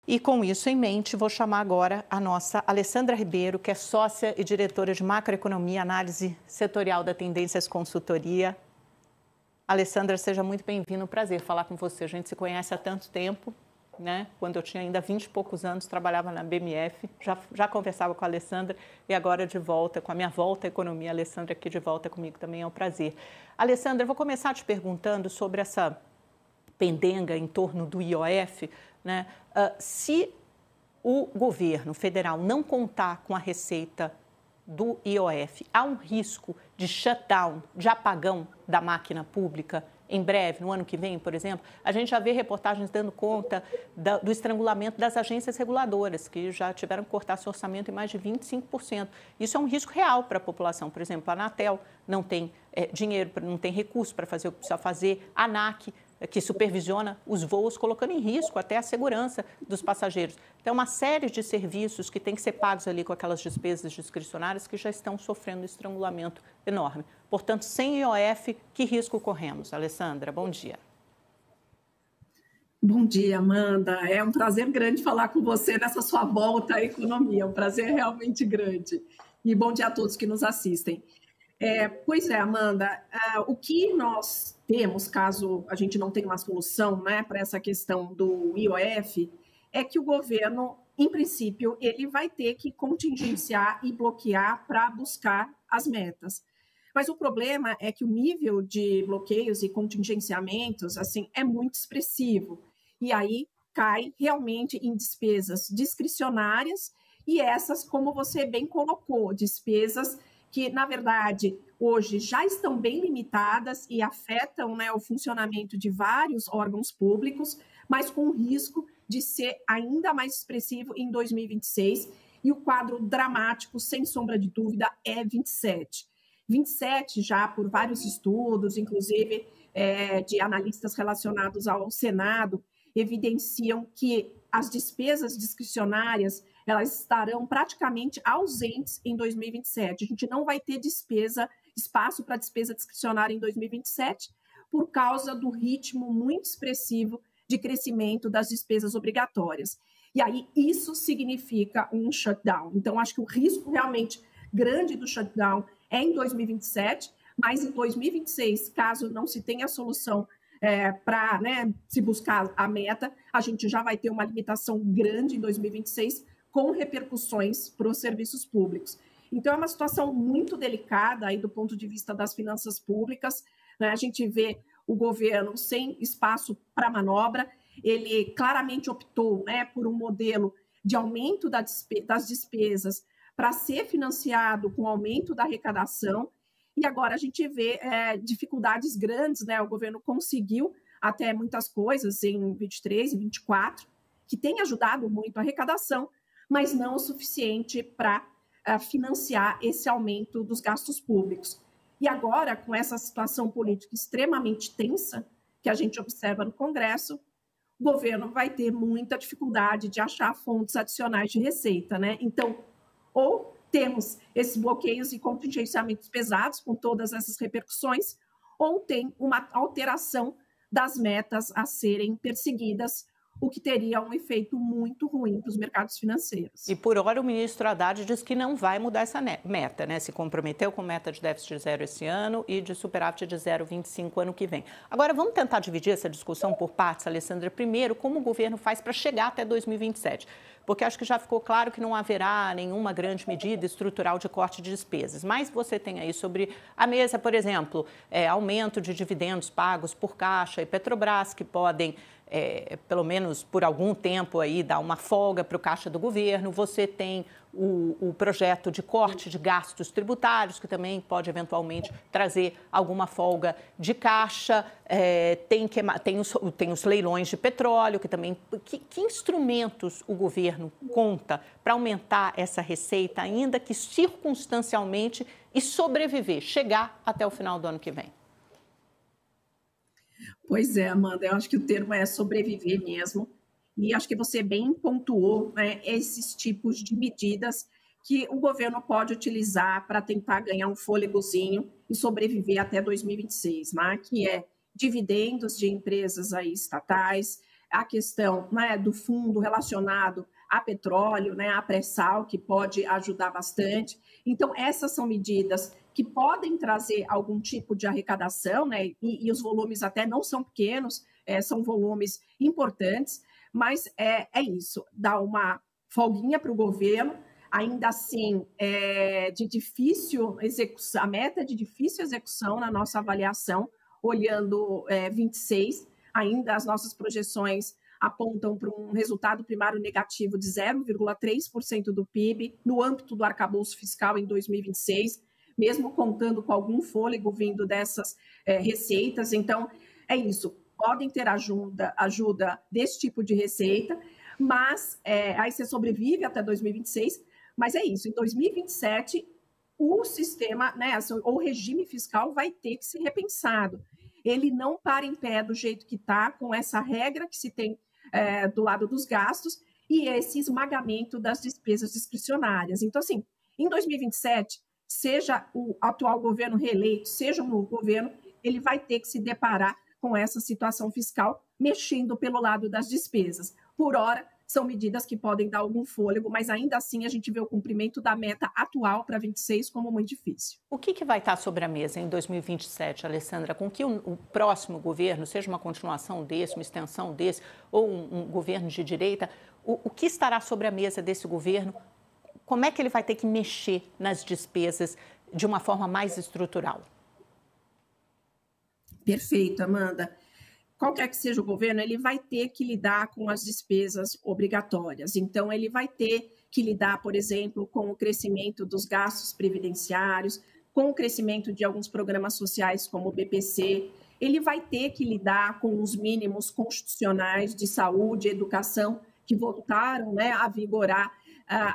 E com isso em mente, vou chamar agora a nossa Alessandra Ribeiro, que é sócia e diretora de macroeconomia e análise setorial da Tendências Consultoria. Alessandra, seja muito bem-vinda, um prazer falar com você. A gente se conhece há tanto tempo, né? Quando eu tinha ainda 20 e poucos anos, trabalhava na BMF, já conversava com a Alessandra e agora de volta, com a minha volta à economia, a Alessandra aqui de volta comigo também é um prazer. Alessandra, eu vou começar te perguntando sobre essa pendenga em torno do IOF, né? Se o governo federal não contar com a receita do IOF, há um risco de shutdown, de apagão da máquina pública em breve, no ano que vem, por exemplo? A gente já vê reportagens dando conta do estrangulamento das agências reguladoras, que já tiveram que cortar seu orçamento em mais de 25%. Isso é um risco real para a população. Por exemplo, a Anatel não tem dinheiro, não tem recurso para fazer o que precisa fazer, a ANAC, que supervisiona os voos, colocando em risco até a segurança dos passageiros. Então, uma série de serviços que têm que ser pagos ali com aquelas despesas discricionárias que já estão sofrendo um estrangulamento enorme. Portanto, sem IOF, que risco corremos? Alessandra, bom dia. Bom dia, Amanda. É um prazer grande falar com você nessa sua volta à economia. Um prazer realmente grande. E bom dia a todos que nos assistem. Pois é, Amanda, o que nós temos, caso a gente não tenha uma solução, né, para essa questão do IOF, é que o governo, em princípio, ele vai ter que contingenciar e bloquear para buscar as metas. Mas o problema é que o nível de bloqueios e contingenciamentos assim, é muito expressivo. E aí cai realmente em despesas discricionárias e essas, como você bem colocou, despesas que, na verdade, hoje já estão bem limitadas e afetam, né, o funcionamento de vários órgãos públicos, mas com o risco de ser ainda mais expressivo em 2026. E o quadro dramático, sem sombra de dúvida, é 27. 27 já por vários estudos, inclusive de analistas relacionados ao Senado, evidenciam que as despesas discricionárias elas estarão praticamente ausentes em 2027. A gente não vai ter espaço para despesa discricionária em 2027 por causa do ritmo muito expressivo de crescimento das despesas obrigatórias. E aí isso significa um shutdown. Então, acho que o risco realmente grande do shutdown é em 2027, mas em 2026, caso não se tenha solução para se buscar a meta, a gente já vai ter uma limitação grande em 2026, com repercussões para os serviços públicos. Então, é uma situação muito delicada aí do ponto de vista das finanças públicas, né? A gente vê o governo sem espaço para manobra, ele claramente optou, né, por um modelo de aumento das despesas para ser financiado com o aumento da arrecadação, e agora a gente vê dificuldades grandes, né? O governo conseguiu até muitas coisas em 23 e 24, que tem ajudado muito a arrecadação, mas não o suficiente para financiar esse aumento dos gastos públicos. E agora, com essa situação política extremamente tensa que a gente observa no Congresso, o governo vai ter muita dificuldade de achar fontes adicionais de receita, né? Então, ou temos esses bloqueios e contingenciamentos pesados com todas essas repercussões, ou tem uma alteração das metas a serem perseguidas, o que teria um efeito muito ruim para os mercados financeiros. E por hora o ministro Haddad diz que não vai mudar essa meta, né? Se comprometeu com meta de déficit zero esse ano e de superávit de 0,25 ano que vem. Agora vamos tentar dividir essa discussão por partes, Alessandra. Primeiro, como o governo faz para chegar até 2027? Porque acho que já ficou claro que não haverá nenhuma grande medida estrutural de corte de despesas. Mas você tem aí sobre a mesa, por exemplo, aumento de dividendos pagos por Caixa e Petrobras, que podem pelo menos por algum tempo aí, dar uma folga para o caixa do governo. Você tem o projeto de corte de gastos tributários, que também pode eventualmente trazer alguma folga de caixa. Tem os leilões de petróleo, que também... Que instrumentos o governo conta para aumentar essa receita, ainda que circunstancialmente, e sobreviver, chegar até o final do ano que vem? Pois é, Amanda, eu acho que o termo é sobreviver mesmo. E acho que você bem pontuou, né, esses tipos de medidas que o governo pode utilizar para tentar ganhar um fôlegozinho e sobreviver até 2026, né, que é dividendos de empresas aí estatais, a questão, né, do fundo relacionado a petróleo, né, a pré-sal, que pode ajudar bastante. Então, essas são medidas que podem trazer algum tipo de arrecadação, né, e os volumes até não são pequenos, são volumes importantes, mas é isso, dá uma folguinha para o governo, ainda assim, de difícil execução, a meta é de difícil execução na nossa avaliação, olhando 26, ainda as nossas projeções apontam para um resultado primário negativo de 0,3% do PIB no âmbito do arcabouço fiscal em 2026, mesmo contando com algum fôlego vindo dessas receitas. Então, é isso, podem ter ajuda desse tipo de receita, mas aí você sobrevive até 2026, mas é isso, em 2027 o sistema, né, o regime fiscal vai ter que ser repensado. Ele não para em pé do jeito que está, com essa regra que se tem do lado dos gastos e esse esmagamento das despesas discricionárias. Então, assim, em 2027, seja o atual governo reeleito, seja o novo governo, ele vai ter que se deparar com essa situação fiscal, mexendo pelo lado das despesas. Por hora, são medidas que podem dar algum fôlego, mas ainda assim a gente vê o cumprimento da meta atual para 26 como muito difícil. O que vai estar sobre a mesa em 2027, Alessandra? Com que o próximo governo, seja uma continuação desse, uma extensão desse, ou um governo de direita, o que estará sobre a mesa desse governo? Como é que ele vai ter que mexer nas despesas de uma forma mais estrutural? Perfeito, Amanda. Qualquer que seja o governo, ele vai ter que lidar com as despesas obrigatórias. Então, ele vai ter que lidar, por exemplo, com o crescimento dos gastos previdenciários, com o crescimento de alguns programas sociais, como o BPC. Ele vai ter que lidar com os mínimos constitucionais de saúde e educação, que voltaram, né, a vigorar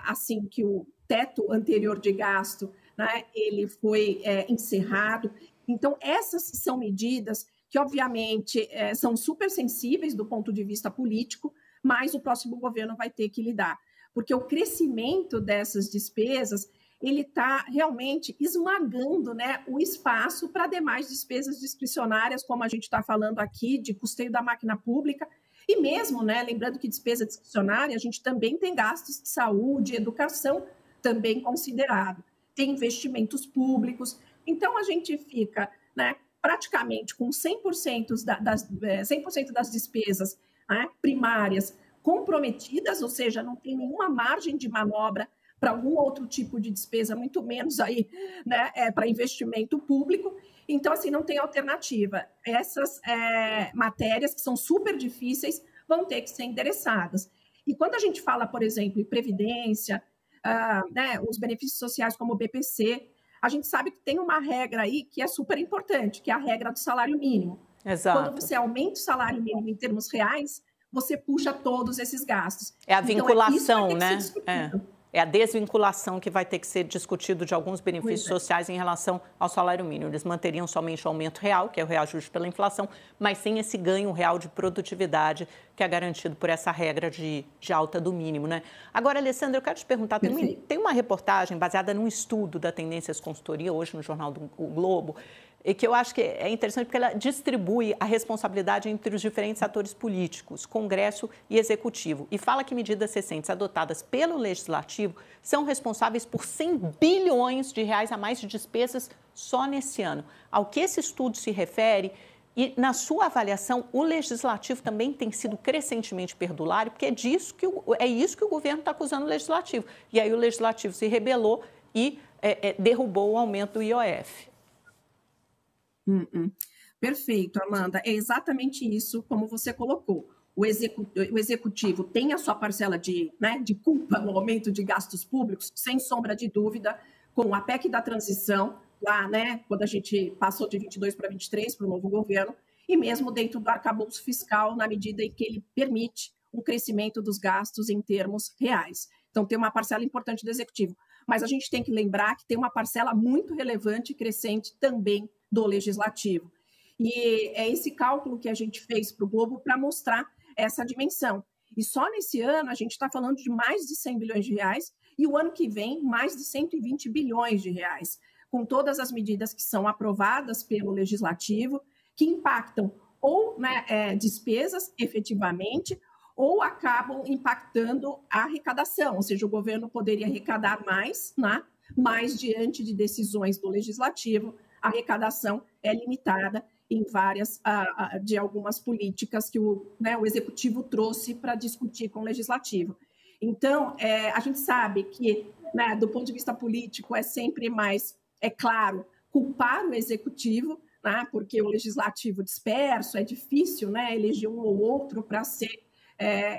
assim que o teto anterior de gasto, né, ele foi encerrado. Então, essas são medidas que, obviamente, são super sensíveis do ponto de vista político, mas o próximo governo vai ter que lidar. Porque o crescimento dessas despesas, ele está realmente esmagando, né, o espaço para demais despesas discricionárias, como a gente está falando aqui, de custeio da máquina pública, e mesmo, né, lembrando que despesa discricionária, a gente também tem gastos de saúde, educação também considerado, tem investimentos públicos, então a gente fica, né, praticamente com 100% das despesas, né, primárias comprometidas, ou seja, não tem nenhuma margem de manobra para algum outro tipo de despesa, muito menos aí, né, para investimento público. Então, assim, não tem alternativa. Essas matérias que são super difíceis vão ter que ser endereçadas. E quando a gente fala, por exemplo, em previdência, né, os benefícios sociais como o BPC, a gente sabe que tem uma regra aí que é super importante, que é a regra do salário mínimo. Exato. Quando você aumenta o salário mínimo em termos reais, você puxa todos esses gastos. É a vinculação, então, né? É a desvinculação que vai ter que ser discutido de alguns benefícios sociais em relação ao salário mínimo. Eles manteriam somente o aumento real, que é o reajuste pela inflação, mas sem esse ganho real de produtividade que é garantido por essa regra de alta do mínimo, né? Agora, Alessandra, eu quero te perguntar, tem uma reportagem baseada num estudo da Tendências Consultoria, hoje no jornal do Globo, e que eu acho que é interessante porque ela distribui a responsabilidade entre os diferentes atores políticos, Congresso e Executivo, e fala que medidas recentes adotadas pelo Legislativo são responsáveis por 100 bilhões de reais a mais de despesas só nesse ano. Ao que esse estudo se refere, e na sua avaliação, o Legislativo também tem sido crescentemente perdulário, porque é isso que o governo está acusando o Legislativo. E aí o Legislativo se rebelou e derrubou o aumento do IOF. Perfeito, Amanda. É exatamente isso como você colocou. O executivo tem a sua parcela de culpa no aumento de gastos públicos, sem sombra de dúvida, com a PEC da transição, lá, né, quando a gente passou de 22 para 23 para o novo governo, e mesmo dentro do arcabouço fiscal, na medida em que ele permite um crescimento dos gastos em termos reais. Então, tem uma parcela importante do executivo. Mas a gente tem que lembrar que tem uma parcela muito relevante e crescente também do Legislativo. E é esse cálculo que a gente fez para o Globo para mostrar essa dimensão. E só nesse ano a gente está falando de mais de 100 bilhões de reais e o ano que vem mais de 120 bilhões de reais, com todas as medidas que são aprovadas pelo Legislativo, que impactam ou, né, despesas, efetivamente, ou acabam impactando a arrecadação, ou seja, o governo poderia arrecadar mais, né, mas diante de decisões do legislativo, a arrecadação é limitada em de algumas políticas que o executivo trouxe para discutir com o legislativo. Então, a gente sabe que, né, do ponto de vista político, é sempre mais, é claro, culpar o executivo, né, porque o legislativo disperso, é difícil, né, eleger um ou outro para ser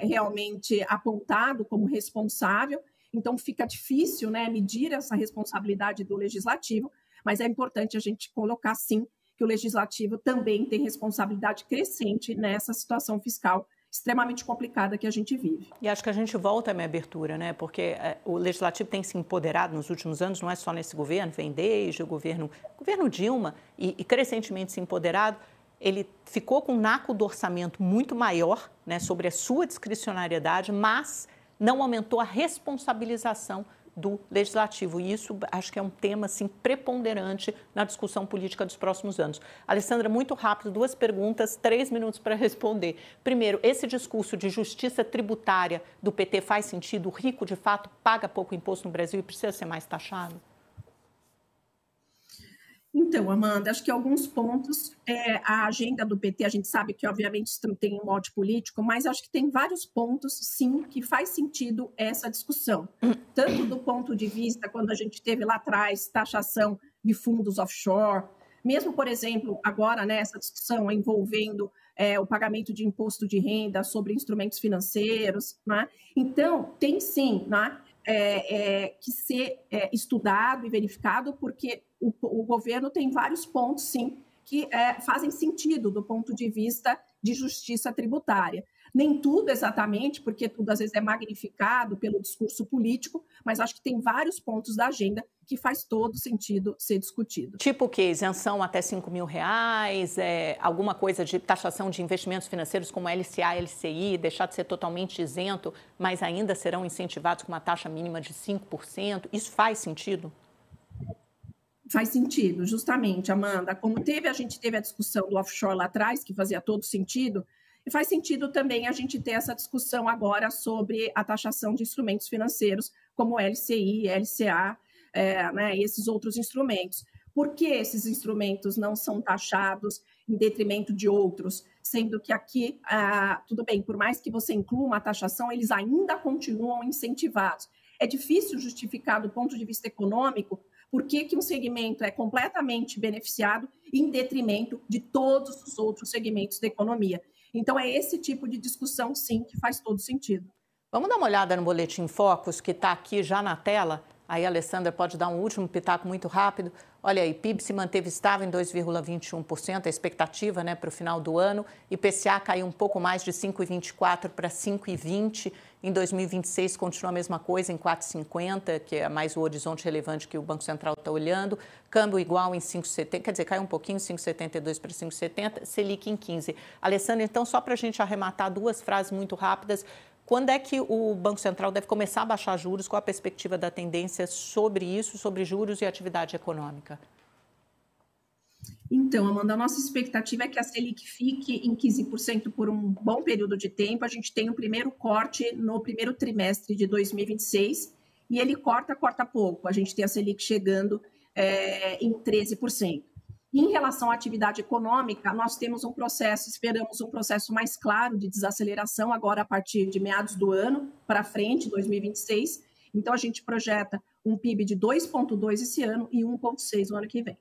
realmente apontado como responsável, então fica difícil, né, medir essa responsabilidade do legislativo, mas é importante a gente colocar, sim, que o legislativo também tem responsabilidade crescente nessa situação fiscal extremamente complicada que a gente vive. E acho que a gente volta à minha abertura, né? Porque o legislativo tem se empoderado nos últimos anos, não é só nesse governo, vem desde o governo Dilma e crescentemente se empoderado. Ele ficou com um naco do orçamento muito maior, né, sobre a sua discricionariedade, mas não aumentou a responsabilização do legislativo. E isso acho que é um tema assim, preponderante na discussão política dos próximos anos. Alessandra, muito rápido, 2 perguntas, 3 minutos para responder. Primeiro, esse discurso de justiça tributária do PT faz sentido? O rico, de fato, paga pouco imposto no Brasil e precisa ser mais taxado? Então, Amanda, acho que alguns pontos, a agenda do PT, a gente sabe que, obviamente, tem um mote político, mas acho que tem vários pontos, sim, que faz sentido essa discussão. Tanto do ponto de vista, quando a gente teve lá atrás, taxação de fundos offshore, mesmo, por exemplo, agora, né, essa discussão envolvendo o pagamento de imposto de renda sobre instrumentos financeiros, né? Então, tem sim, né, que ser estudado e verificado, porque o governo tem vários pontos, sim, que fazem sentido do ponto de vista de justiça tributária. Nem tudo exatamente, porque tudo às vezes é magnificado pelo discurso político, mas acho que tem vários pontos da agenda que faz todo sentido ser discutido. Tipo o quê? Isenção até R$5 mil, alguma coisa de taxação de investimentos financeiros como LCA, LCI, deixar de ser totalmente isento, mas ainda serão incentivados com uma taxa mínima de 5%. Isso faz sentido? Faz sentido, justamente, Amanda. Como a gente teve a discussão do offshore lá atrás, que fazia todo sentido, e faz sentido também a gente ter essa discussão agora sobre a taxação de instrumentos financeiros, como LCI, LCA, né, e esses outros instrumentos. Por que esses instrumentos não são taxados em detrimento de outros? Sendo que aqui, tudo bem, por mais que você inclua uma taxação, eles ainda continuam incentivados. É difícil justificar do ponto de vista econômico por que um segmento é completamente beneficiado em detrimento de todos os outros segmentos da economia. Então, é esse tipo de discussão, sim, que faz todo sentido. Vamos dar uma olhada no Boletim Focus, que está aqui já na tela. Aí a Alessandra pode dar um último pitaco muito rápido. Olha aí, PIB se manteve estável em 2,21%, a expectativa, né, para o final do ano. IPCA caiu um pouco mais de 5,24 para 5,20. Em 2026 continua a mesma coisa, em 4,50, que é mais o horizonte relevante que o Banco Central está olhando. Câmbio igual em 5,70, quer dizer, caiu um pouquinho, 5,72 para 5,70, Selic em 15. Alessandra, então, só para a gente arrematar 2 frases muito rápidas. Quando é que o Banco Central deve começar a baixar juros? Qual a perspectiva da tendência sobre isso, sobre juros e atividade econômica? Então, Amanda, a nossa expectativa é que a Selic fique em 15% por um bom período de tempo. A gente tem o primeiro corte no primeiro trimestre de 2026 e ele corta pouco. A gente tem a Selic chegando em 13%. Em relação à atividade econômica, nós temos esperamos um processo mais claro de desaceleração agora a partir de meados do ano para frente, 2026. Então, a gente projeta um PIB de 2,2 esse ano e 1,6 no ano que vem.